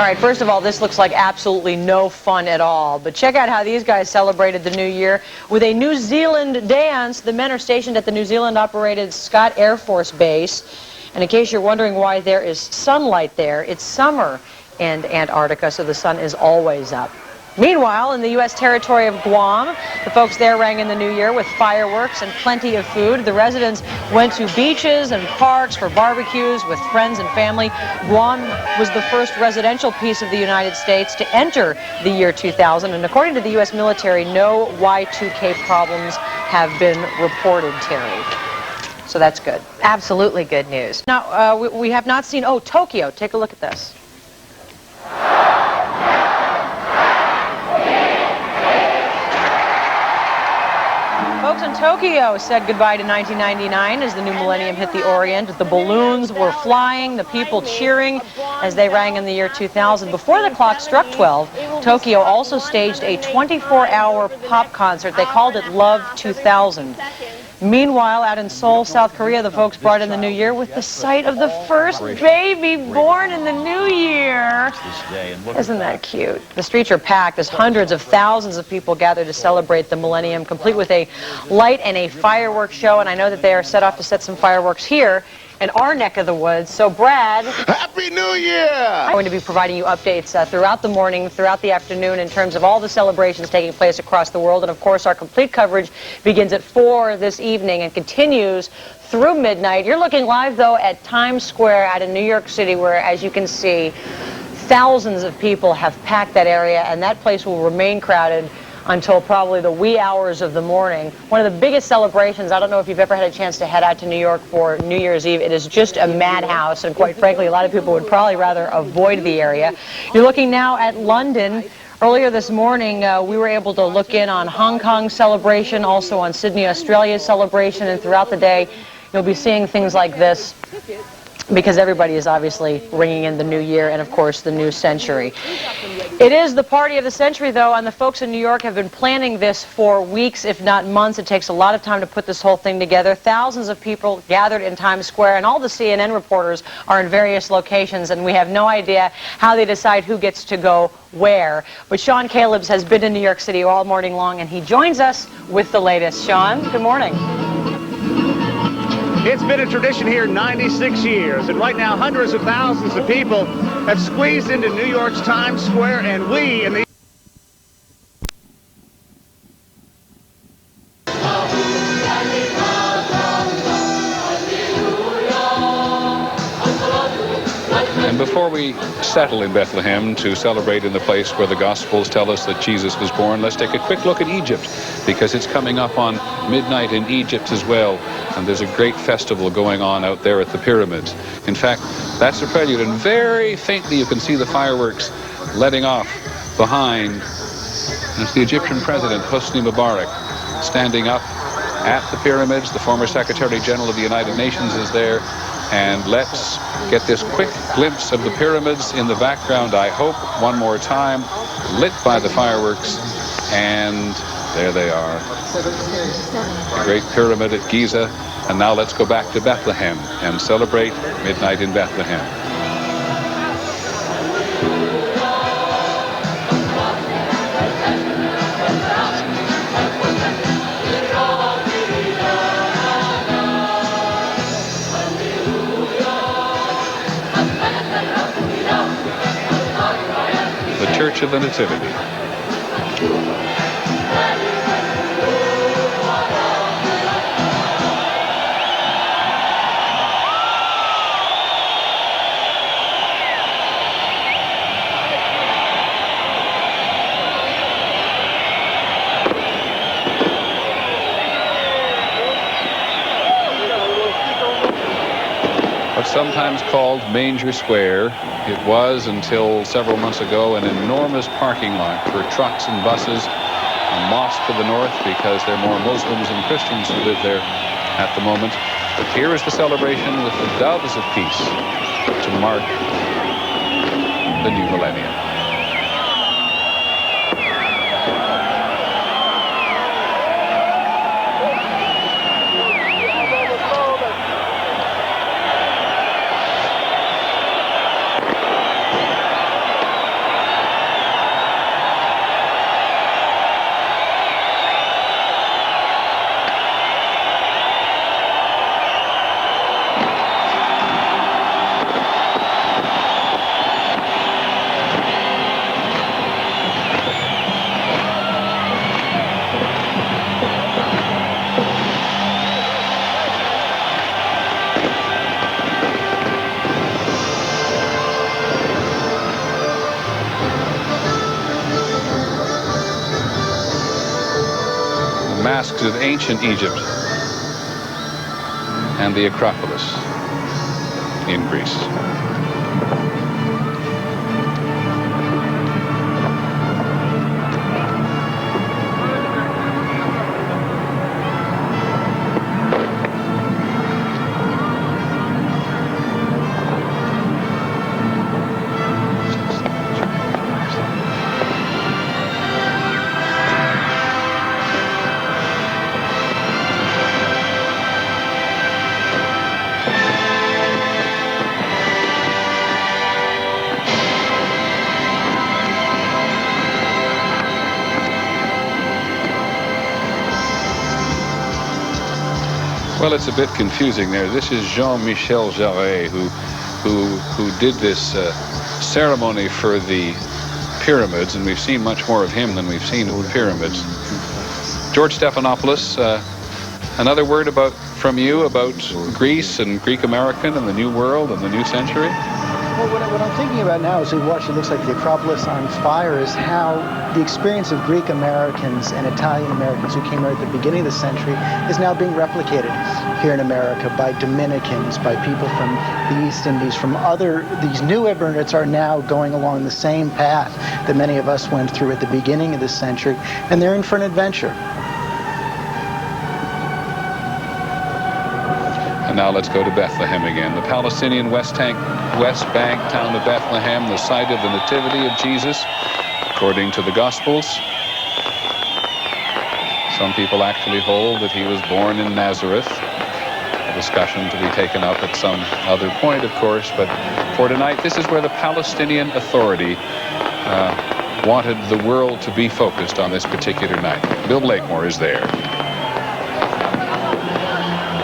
right, first of all, this looks like absolutely no fun at all. But check out how these guys celebrated the New Year with a New Zealand dance. The men are stationed at the New Zealand-operated Scott Air Force Base. And in case you're wondering why there is sunlight there, it's summer in Antarctica, so the sun is always up. Meanwhile, in the U.S. territory of Guam, the folks there rang in the New Year with fireworks and plenty of food. The residents went to beaches and parks for barbecues with friends and family. Guam was the first residential piece of the United States to enter the year 2000, and according to the U.S. military, no Y2K problems have been reported, Terry. So that's good. Absolutely good news. Now, we have not seen, Tokyo. Take a look at this. Folks in Tokyo said goodbye to 1999 as the new Millennium hit the Orient. The balloons were flying, the people cheering as they rang in the year 2000. Before the clock struck 12, Tokyo also staged a 24-hour pop concert. They called it Love 2000. Meanwhile, out in Seoul, South Korea, the folks brought in the New Year with the sight of the first baby born in the New Year. Isn't that cute? The streets are packed as hundreds of thousands of people gather to celebrate the Millennium, complete with a light and a fireworks show. And I know that they are set off to set some fireworks here in our neck of the woods. So, Brad, Happy New Year! I'm going to be providing you updates throughout the morning, throughout the afternoon, in terms of all the celebrations taking place across the world. And, of course, our complete coverage begins at 4 this evening and continues through midnight. You're looking live, though, at Times Square out in New York City, where, as you can see, thousands of people have packed that area, and that place will remain crowded until probably the wee hours of the morning. One of the biggest celebrations, I don't know if you've ever had a chance to head out to New York for New Year's Eve. It is just a madhouse, and quite frankly, a lot of people would probably rather avoid the area. You're looking now at London. Earlier this morning, we were able to look in on Hong Kong's celebration, also on Sydney, Australia's celebration, and throughout the day, you'll be seeing things like this, because everybody is obviously ringing in the new year and, of course, the new century. It is the party of the century, though, and the folks in New York have been planning this for weeks, if not months. It takes a lot of time to put this whole thing together. Thousands of people gathered in Times Square, and all the CNN reporters are in various locations, and we have no idea how they decide who gets to go where. But Sean Calebs has been in New York City all morning long, and he joins us with the latest. Sean, good morning. It's been a tradition here 96 years, and right now hundreds of thousands of people have squeezed into New York's Times Square, and we in the And before we settle in Bethlehem to celebrate in the place where the Gospels tell us that Jesus was born, let's take a quick look at Egypt, because it's coming up on midnight in Egypt as well, and there's a great festival going on out there at the Pyramids. In fact, that's the prelude, and very faintly you can see the fireworks letting off behind. It's the Egyptian president, Hosni Mubarak, standing up at the Pyramids. The former Secretary General of the United Nations is there. And let's get this quick glimpse of the pyramids in the background, I hope, one more time, lit by the fireworks, and there they are. The Great Pyramid at Giza, and now let's go back to Bethlehem and celebrate midnight in Bethlehem. Church of the Nativity. What's sometimes called Manger Square, it was until several months ago an enormous parking lot for trucks and buses, a mosque to the north because there are more Muslims and Christians who live there at the moment. But here is the celebration with the doves of peace to mark the new millennium. masks of ancient Egypt and the Acropolis in Greece. Well, it's a bit confusing there. This is Jean-Michel Jarre, who did this ceremony for the pyramids, and we've seen much more of him than we've seen of the pyramids. George Stephanopoulos, another word from you about Greece and Greek American and the New World and the new century? Well, what I'm thinking about now as we watch it looks like the Acropolis on fire is how the experience of Greek Americans and Italian Americans who came here at the beginning of the century is now being replicated here in America by Dominicans, by people from the East Indies, from these new immigrants are now going along the same path that many of us went through at the beginning of this century, and they're in for an adventure. And now let's go to Bethlehem again. The Palestinian West Bank town of Bethlehem, the site of the Nativity of Jesus, according to the Gospels. Some people actually hold that he was born in Nazareth. A discussion to be taken up at some other point, of course. But for tonight, this is where the Palestinian Authority wanted the world to be focused on this particular night. Bill Blakemore is there.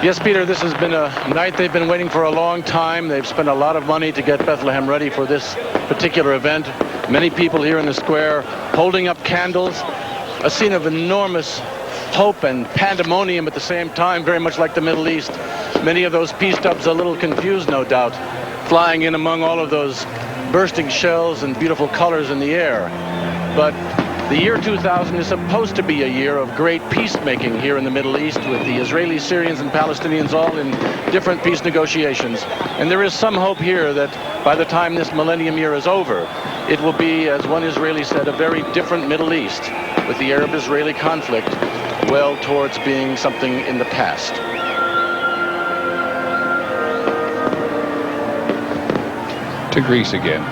Yes, Peter, this has been a night they've been waiting for a long time. They've spent a lot of money to get Bethlehem ready for this particular event. Many people here in the square holding up candles, a scene of enormous hope and pandemonium at the same time, very much like the Middle East. Many of those peace doves a little confused, no doubt, flying in among all of those bursting shells and beautiful colors in the air. But the year 2000 is supposed to be a year of great peacemaking here in the Middle East, with the Israelis, Syrians, and Palestinians all in different peace negotiations. And there is some hope here that by the time this millennium year is over, it will be, as one Israeli said, a very different Middle East, with the Arab-Israeli conflict well towards being something in the past. To Greece again.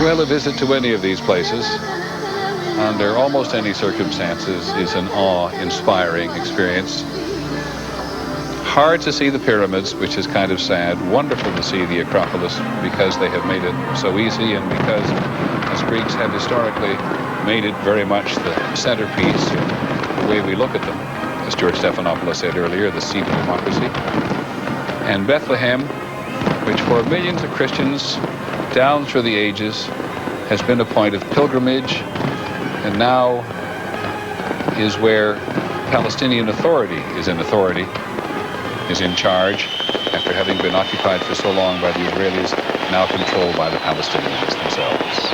Well, a visit to any of these places, under almost any circumstances, is an awe-inspiring experience. Hard to see the pyramids, which is kind of sad. Wonderful to see the Acropolis, because they have made it so easy, and because, as Greeks have historically made it very much the centerpiece of the way we look at them. As George Stephanopoulos said earlier, the seat of democracy. And Bethlehem, which for millions of Christians down through the ages has been a point of pilgrimage, and now is where Palestinian Authority is in charge, after having been occupied for so long by the Israelis, now controlled by the Palestinians themselves.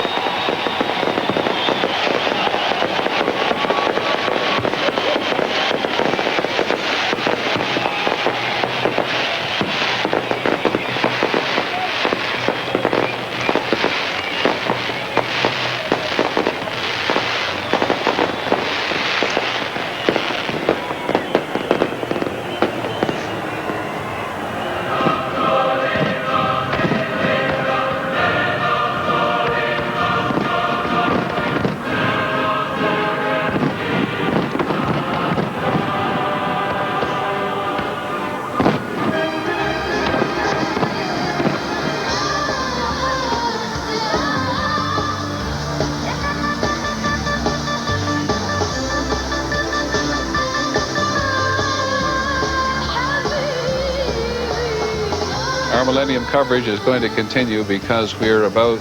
Our Millennium coverage is going to continue because we're about,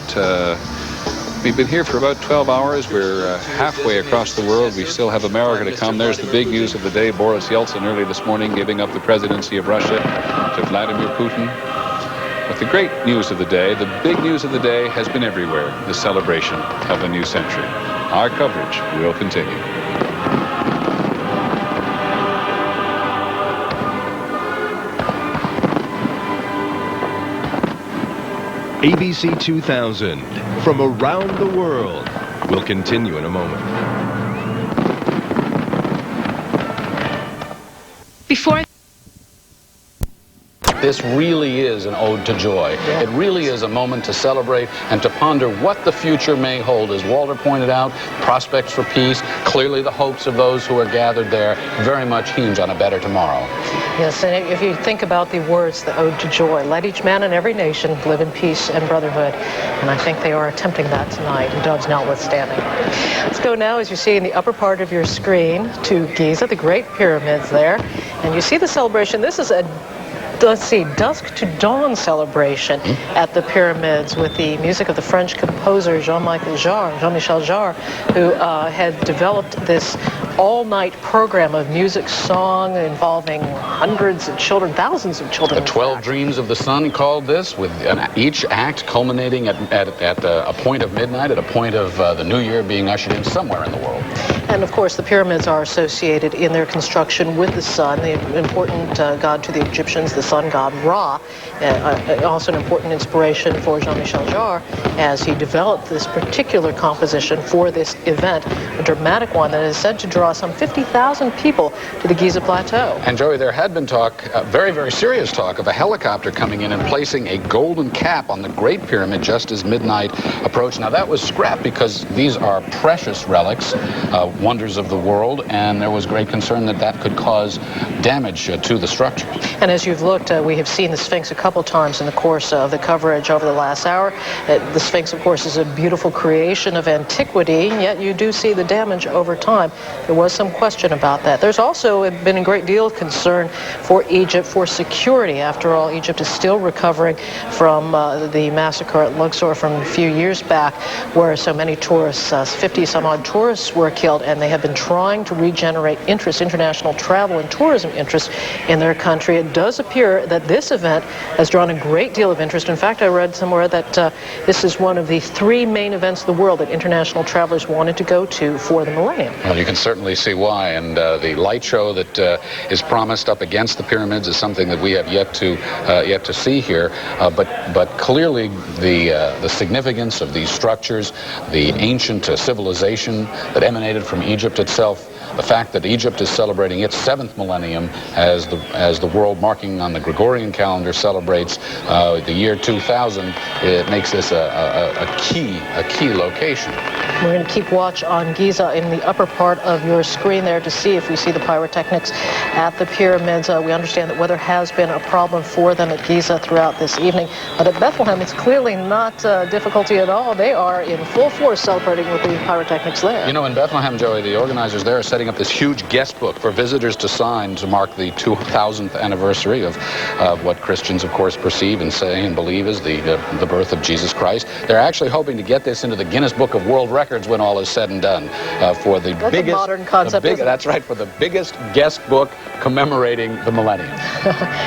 we've been here for about 12 hours. We're halfway across the world. We still have America to come. There's the big news of the day. Boris Yeltsin early this morning giving up the presidency of Russia to Vladimir Putin. But the great news of the day, the big news of the day has been everywhere, the celebration of a new century. Our coverage will continue. ABC 2000 from around the world will continue in a moment. This really is an ode to joy. It really is a moment to celebrate and to ponder what the future may hold. As Walter pointed out, prospects for peace, clearly the hopes of those who are gathered there very much hinge on a better tomorrow. Yes, and if you think about the words, the ode to joy, let each man in every nation live in peace and brotherhood. And I think they are attempting that tonight, doves notwithstanding. Let's go now, as you see in the upper part of your screen, to Giza, the Great Pyramids there. And you see the celebration. This is a dusk to dawn celebration at the pyramids with the music of the French composer Jean-Michel Jarre, who had developed this all-night program of music, song, involving hundreds of children, thousands of children. The 12 Dreams of the Sun called this, with each act culminating at a point of midnight, at a point of the new year being ushered in somewhere in the world. And of course, the pyramids are associated in their construction with the sun, the important god to the Egyptians, the sun god Ra, also an important inspiration for Jean-Michel Jarre as he developed this particular composition for this event, a dramatic one that is said to draw some 50,000 people to the Giza Plateau. And Joey, there had been talk, very, very serious talk, of a helicopter coming in and placing a golden cap on the Great Pyramid just as midnight approached. Now that was scrapped because these are precious relics, wonders of the world, and there was great concern that that could cause damage to the structures. And as you've looked, we have seen the Sphinx a couple times in the course of the coverage over the last hour. The Sphinx, of course, is a beautiful creation of antiquity, yet you do see the damage over time. There was some question about that. There's also been a great deal of concern for Egypt for security. After all, Egypt is still recovering from the massacre at Luxor from a few years back, where so many tourists, 50-some-odd tourists were killed, and they have been trying to regenerate interest, international travel and tourism interest in their country. It does appear that this event has drawn a great deal of interest. In fact, I read somewhere that this is one of the 3 main events of the world that international travelers wanted to go to for the Millennium. Well, you can certainly see why, and the light show that is promised up against the pyramids is something that we have yet to see here. But clearly, the significance of these structures, the ancient civilization that emanated from Egypt itself, the fact that Egypt is celebrating its 7th millennium as the world marking on the Gregorian calendar celebrates the year 2000, it makes this a key location. We're going to keep watch on Giza in the upper part of your screen there to see if we see the pyrotechnics at the pyramids. We understand that weather has been a problem for them at Giza throughout this evening, but at Bethlehem it's clearly not difficulty at all. They are in full force celebrating with the pyrotechnics there. You know, in Bethlehem, Joey, the organizers there are setting up this huge guest book for visitors to sign to mark the 2000th anniversary of what Christians, of course, perceive and say and believe is the birth of Jesus Christ. They're actually hoping to get this into the Guinness Book of World Records when all is said and done, for the That's biggest a modern concept, isn't it? That's right, for the biggest guest book commemorating the millennium.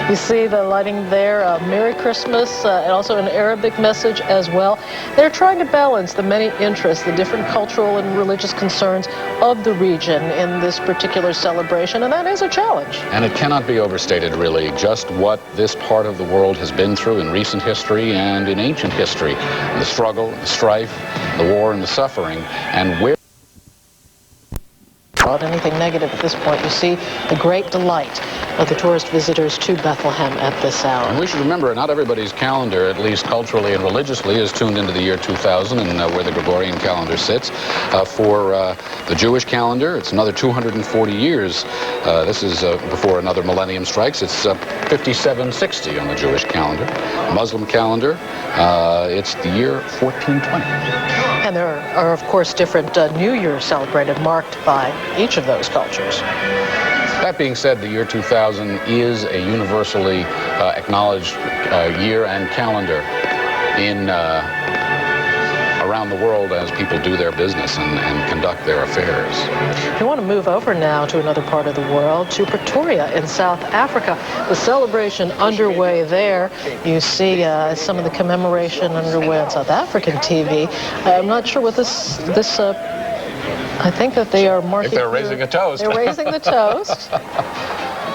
You see the lighting there, Merry Christmas, and also an Arabic message as well. They're trying to balance the many interests, the different cultural and religious concerns of the region in this particular celebration, and that is a challenge. And it cannot be overstated, really, just what this part of the world has been through in recent history and in ancient history. The struggle, the strife, the war, and the suffering, and where Not anything negative at this point. You see the great delight of the tourist visitors to Bethlehem at this hour. And we should remember, not everybody's calendar, at least culturally and religiously, is tuned into the year 2000 and where the Gregorian calendar sits. For the Jewish calendar, it's another 240 years. This is before another millennium strikes. It's 5760 on the Jewish calendar. Muslim calendar, it's the year 1420. And there are, of course, different New Years celebrated, marked by each of those cultures. That being said, the year 2000 is a universally acknowledged year and calendar in around the world as people do their business and conduct their affairs. We want to move over now to another part of the world, to Pretoria in South Africa. The celebration underway there. You see some of the commemoration underway on South African TV. I'm not sure what this I think that they are marking... If they're raising a toast. They're raising the toast.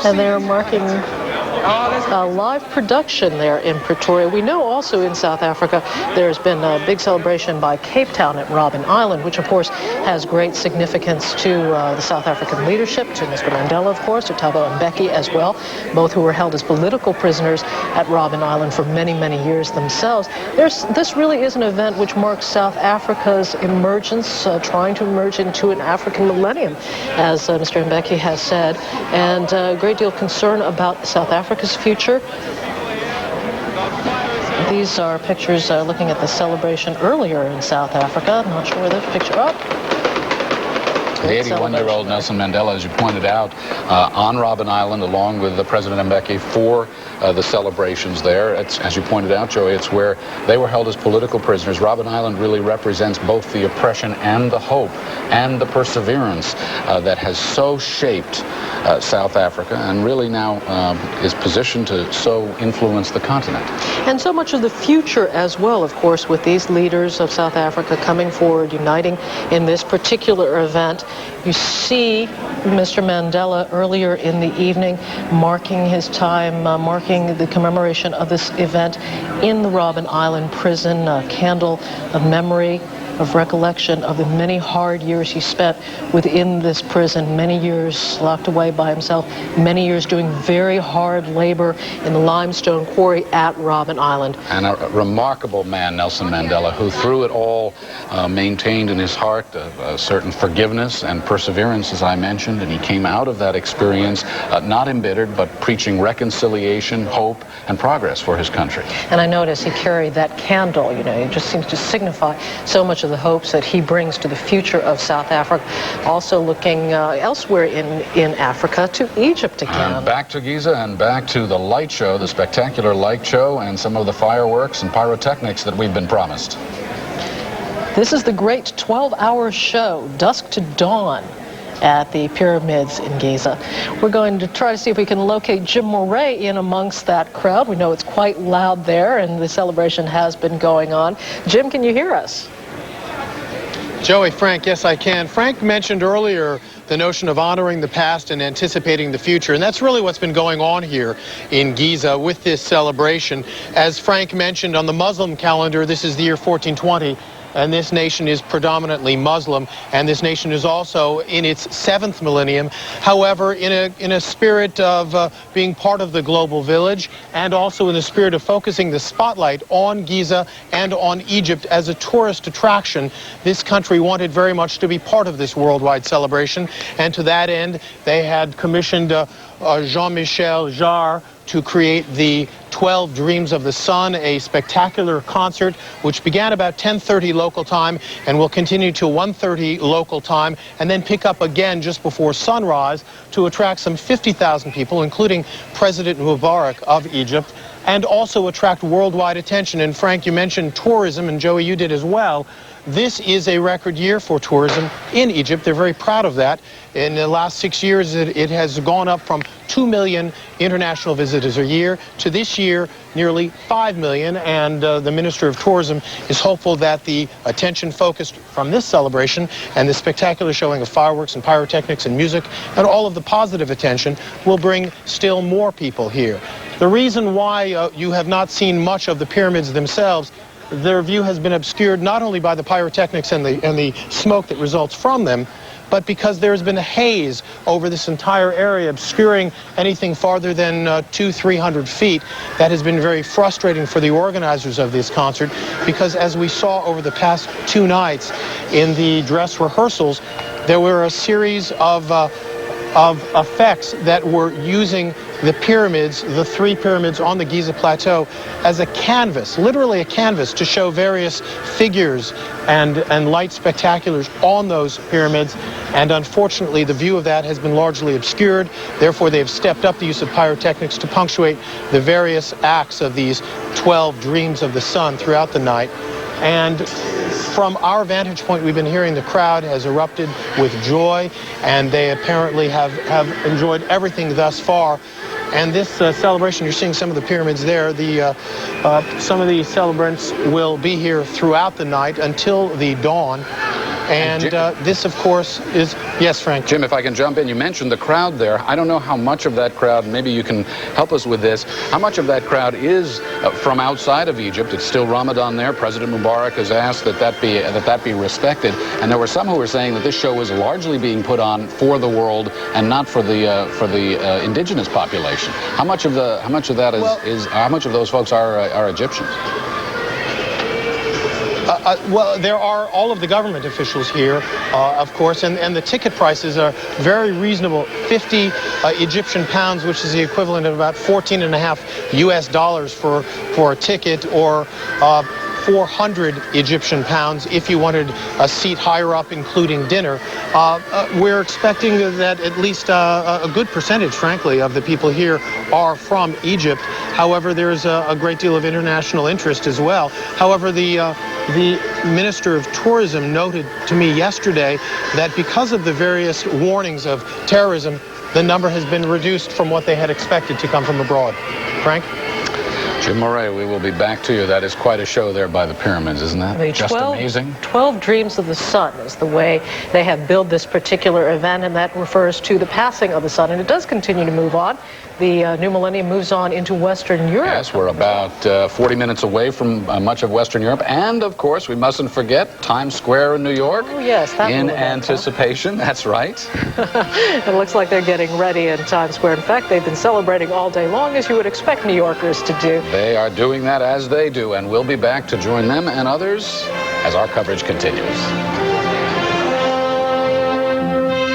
And they're marking a live production there in Pretoria. We know also in South Africa there's been a big celebration by Cape Town at Robben Island, which of course has great significance to the South African leadership, to Mr. Mandela, of course, to Thabo Mbeki as well, both who were held as political prisoners at Robben Island for many, many years themselves. This really is an event which marks South Africa's emergence, trying to emerge into an African millennium, as Mr. Mbeki has said, and a great deal of concern about South Africa's future. These are pictures looking at the celebration earlier in South Africa. I'm not sure where this picture... The 81-year-old Nelson Mandela, as you pointed out, on Robben Island, along with President Mbeki, for the celebrations there. It's, as you pointed out, Joey, it's where they were held as political prisoners. Robben Island really represents both the oppression and the hope and the perseverance that has so shaped South Africa and really now is positioned to so influence the continent. And so much of the future as well, of course, with these leaders of South Africa coming forward, uniting in this particular event. You see Mr. Mandela earlier in the evening marking his time, marking the commemoration of this event in the Robben Island prison, a candle of memory, of recollection of the many hard years he spent within this prison, many years locked away by himself, many years doing very hard labor in the limestone quarry at Robben Island. And a remarkable man, Nelson Mandela, who through it all maintained in his heart a certain forgiveness and perseverance, as I mentioned, and he came out of that experience not embittered, but preaching reconciliation, hope, and progress for his country. And I notice he carried that candle, you know, it just seems to signify so much of the hopes that he brings to the future of South Africa. Also looking elsewhere in Africa, to Egypt again. Back to Giza and back to the light show, the spectacular light show, and some of the fireworks and pyrotechnics that we've been promised. This is the great 12-hour show, dusk to dawn, at the Pyramids in Giza. We're going to try to see if we can locate Jim Moray in amongst that crowd. We know it's quite loud there, and the celebration has been going on. Jim, can you hear us? Joey, Frank, yes, I can. Frank mentioned earlier the notion of honoring the past and anticipating the future, and that's really what's been going on here in Giza with this celebration. As Frank mentioned, on the Muslim calendar, this is the year 1420, and this nation is predominantly Muslim, and this nation is also in its 7th millennium. However, in a spirit of being part of the global village, and also in the spirit of focusing the spotlight on Giza and on Egypt as a tourist attraction, this country wanted very much to be part of this worldwide celebration, and to that end, they had commissioned Jean-Michel Jarre to create the 12 Dreams of the Sun, a spectacular concert which began about 10:30 local time and will continue to 1:30 local time, and then pick up again just before sunrise to attract some 50,000 people, including President Mubarak of Egypt, and also attract worldwide attention. And Frank, you mentioned tourism, and Joey, you did as well. This is a record year for tourism in Egypt. They're very proud of that. In the last 6 years, it has gone up from 2 million international visitors a year to this year, nearly 5 million. And the Minister of Tourism is hopeful that the attention focused from this celebration and the spectacular showing of fireworks and pyrotechnics and music and all of the positive attention will bring still more people here. The reason why you have not seen much of the pyramids themselves, their view has been obscured not only by the pyrotechnics and the smoke that results from them, but because there has been a haze over this entire area, obscuring anything farther than 200-300 feet. That has been very frustrating for the organizers of this concert, because as we saw over the past 2 nights in the dress rehearsals, there were a series of of effects that were using the pyramids, the 3 pyramids on the Giza Plateau, as a canvas, literally a canvas, to show various figures and light spectaculars on those pyramids. And unfortunately, the view of that has been largely obscured. Therefore, they have stepped up the use of pyrotechnics to punctuate the various acts of these 12 dreams of the sun throughout the night. And from our vantage point, we've been hearing the crowd has erupted with joy, and they apparently have enjoyed everything thus far. And this celebration, you're seeing some of the pyramids there. Some of the celebrants will be here throughout the night until the dawn. And this, of course, is... Yes, Frank? Jim, if I can jump in, you mentioned the crowd there. I don't know how much of that crowd, maybe you can help us with this, how much of that crowd is from outside of Egypt? It's still Ramadan there. President Mubarak has asked that be respected. And there were some who were saying that this show was largely being put on for the world and not for the indigenous population. How much of that how much of those folks are Egyptians? Well, there are all of the government officials here, of course, and the ticket prices are very reasonable. 50 Egyptian pounds, which is the equivalent of about $14.5 US for a ticket, or 400 Egyptian pounds if you wanted a seat higher up, including dinner. We're expecting that at least a good percentage, frankly, of the people here are from Egypt. However, there's a great deal of international interest as well. However, the Minister of Tourism noted to me yesterday that because of the various warnings of terrorism, the number has been reduced from what they had expected to come from abroad. Frank? Jim Moret, we will be back to you. That is quite a show there by the pyramids, isn't that? Just amazing. 12 dreams of the sun is the way they have billed this particular event, and that refers to the passing of the sun. And it does continue to move on. The new millennium moves on into Western Europe. Yes, we're about 40 minutes away from much of Western Europe. And, of course, we mustn't forget Times Square in New York. Oh, yes. In anticipation. That's right. It looks like they're getting ready in Times Square. In fact, they've been celebrating all day long, as you would expect New Yorkers to do. They are doing that as they do, and we'll be back to join them and others as our coverage continues.